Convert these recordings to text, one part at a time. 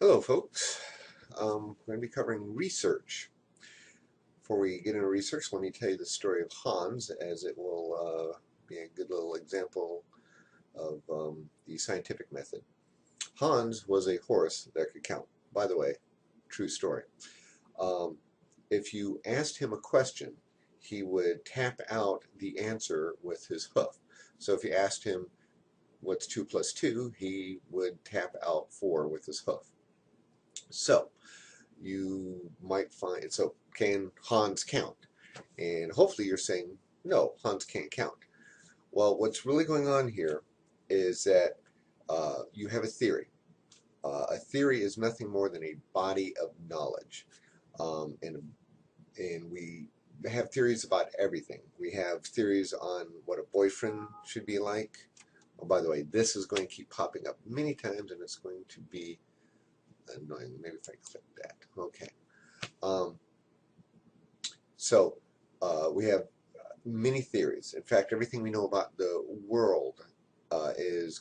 Hello folks, we're going to be covering research. Before we get into research, let me tell you the story of Hans, as it will be a good little example of the scientific method. Hans was a horse that could count. By the way, true story. Um, if you asked him a question, he would tap out the answer with his hoof. So if you asked him what's 2 plus 2, he would tap out 4 with his hoof. So you might find, so can Hans count? And hopefully you're saying, no, Hans can't count. Well, what's really going on here is that you have a theory. A theory is nothing more than a body of knowledge. And we have theories about everything. We have theories on what a boyfriend should be like. Oh, by the way, this is going to keep popping up many times, and it's going to be annoying. Maybe if I click that. Okay. So we have many theories. In fact, everything we know about the world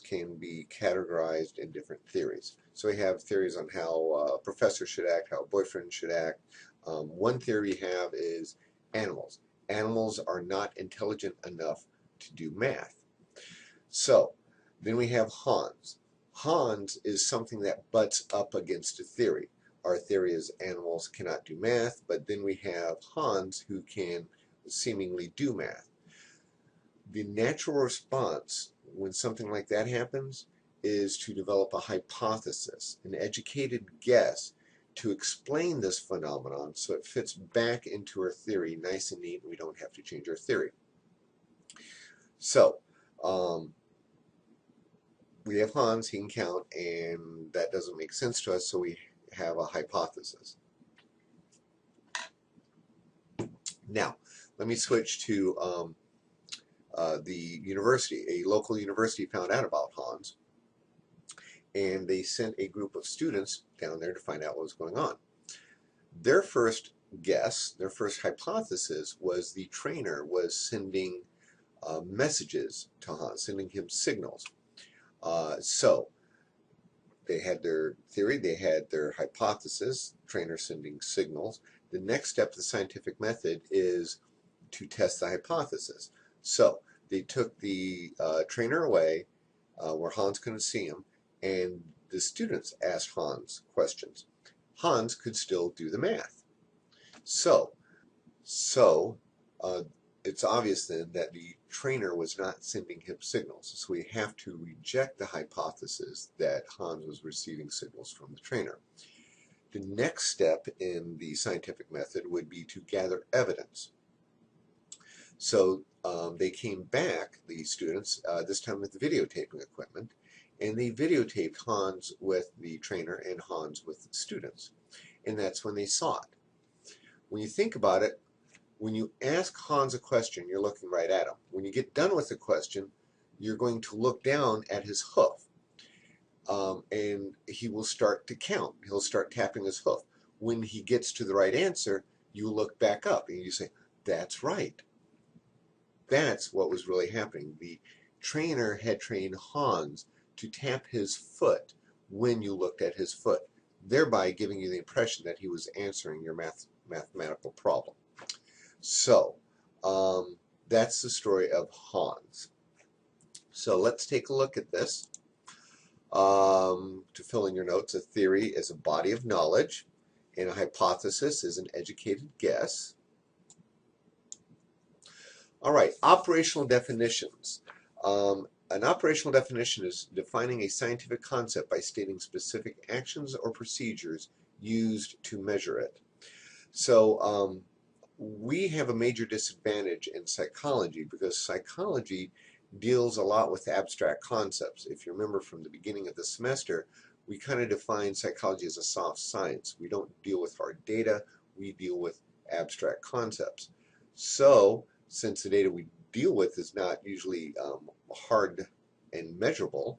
can be categorized in different theories. So we have theories on how a professor should act, how a boyfriend should act. One theory we have is animals. Animals are not intelligent enough to do math. So then we have Hans. Hans is something that butts up against a theory. Our theory is animals cannot do math, but then we have Hans who can seemingly do math. The natural response when something like that happens is to develop a hypothesis, an educated guess to explain this phenomenon so it fits back into our theory nice and neat and we don't have to change our theory. So, we have Hans, he can count, and that doesn't make sense to us, so we have a hypothesis. Now, let me switch to the university. A local university found out about Hans, and they sent a group of students down there to find out what was going on. Their first guess, their first hypothesis was the trainer was sending messages to Hans, sending him signals. So they had their theory, they had their hypothesis, trainer sending signals. The next step of the scientific method is to test the hypothesis. So they took the trainer away where Hans couldn't see him, and the students asked Hans questions. Hans could still do the math. So it's obvious then that the trainer was not sending him signals. So we have to reject the hypothesis that Hans was receiving signals from the trainer. The next step in the scientific method would be to gather evidence. So they came back, the students, this time with the videotaping equipment, and they videotaped Hans with the trainer and Hans with the students. And that's when they saw it. When you think about it, when you ask Hans a question, you're looking right at him. When you get done with the question, you're going to look down at his hoof, and he will start to count. He'll start tapping his hoof. When he gets to the right answer, you look back up and you say, that's right. That's what was really happening. The trainer had trained Hans to tap his foot when you looked at his foot, thereby giving you the impression that he was answering your mathematical problem. So, that's the story of Hans. So let's take a look at this. To fill in your notes, a theory is a body of knowledge, and a hypothesis is an educated guess. All right, operational definitions. An operational definition is defining a scientific concept by stating specific actions or procedures used to measure it. So, we have a major disadvantage in psychology because psychology deals a lot with abstract concepts. If you remember from the beginning of the semester, we kind of define psychology as a soft science. We don't deal with hard data, we deal with abstract concepts. So, since the data we deal with is not usually hard and measurable,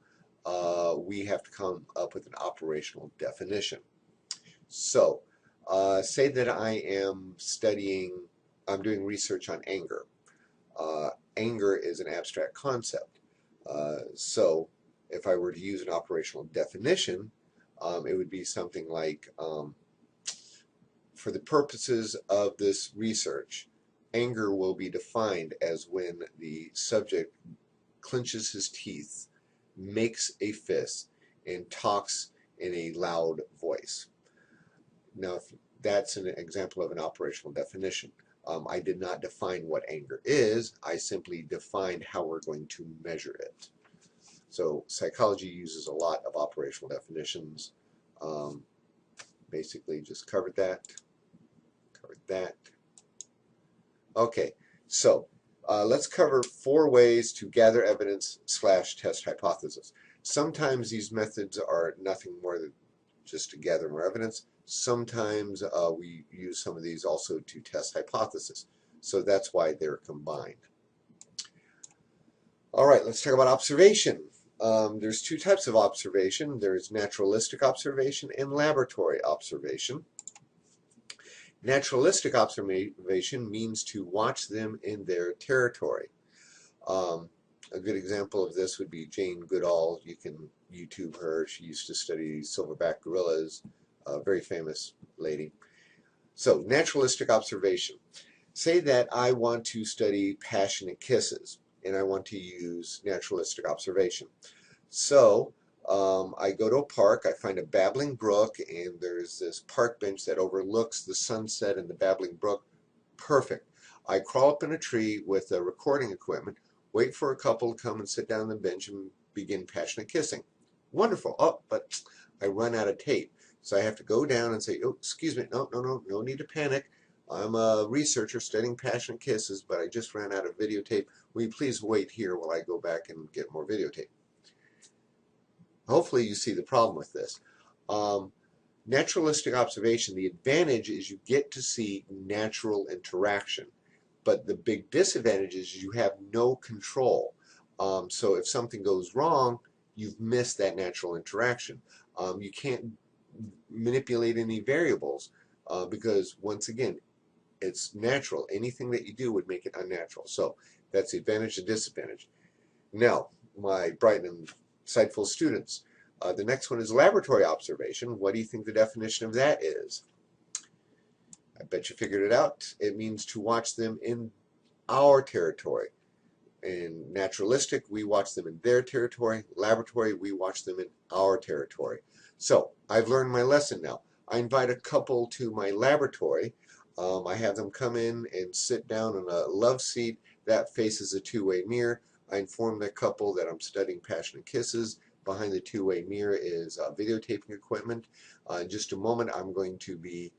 we have to come up with an operational definition. So, say that I'm doing research on anger. Anger is an abstract concept. So if I were to use an operational definition, It would be something like, for the purposes of this research, anger will be defined as when the subject clenches his teeth, makes a fist, and talks in a loud voice. Now, that's an example of an operational definition. I did not define what anger is. I simply defined how we're going to measure it. So psychology uses a lot of operational definitions. Basically, just covered that. Okay, so let's cover 4 ways to gather evidence / test hypothesis. Sometimes these methods are nothing more than just to gather more evidence. Sometimes we use some of these also to test hypothesis. So that's why they're combined. All right, let's talk about observation. There's 2 types of observation. There's naturalistic observation and laboratory observation. Naturalistic observation means to watch them in their territory. A good example of this would be Jane Goodall. You can YouTube her. She used to study silverback gorillas, a very famous lady. So, naturalistic observation. Say that I want to study passionate kisses, and I want to use naturalistic observation. So, I go to a park, I find a babbling brook, and there's this park bench that overlooks the sunset and the babbling brook. Perfect. I crawl up in a tree with a recording equipment, wait for a couple to come and sit down on the bench and begin passionate kissing. Wonderful. Oh, but I run out of tape. So I have to go down and say, oh, excuse me, no need to panic. I'm a researcher studying passionate kisses, but I just ran out of videotape. Will you please wait here while I go back and get more videotape? Hopefully you see the problem with this. Naturalistic observation, the advantage is you get to see natural interaction. But the big disadvantage is you have no control. So if something goes wrong, you've missed that natural interaction. You can't manipulate any variables because, once again, it's natural. Anything that you do would make it unnatural. So that's the advantage and disadvantage. Now, my bright and insightful students, the next one is laboratory observation. What do you think the definition of that is? I bet you figured it out. It means to watch them in our territory. In naturalistic, we watch them in their territory. Laboratory, we watch them in our territory. So, I've learned my lesson now. I invite a couple to my laboratory. I have them come in and sit down in a love seat that faces a 2-way mirror. I inform the couple that I'm studying passionate kisses. Behind the 2-way mirror is videotaping equipment. In just a moment, I'm going to be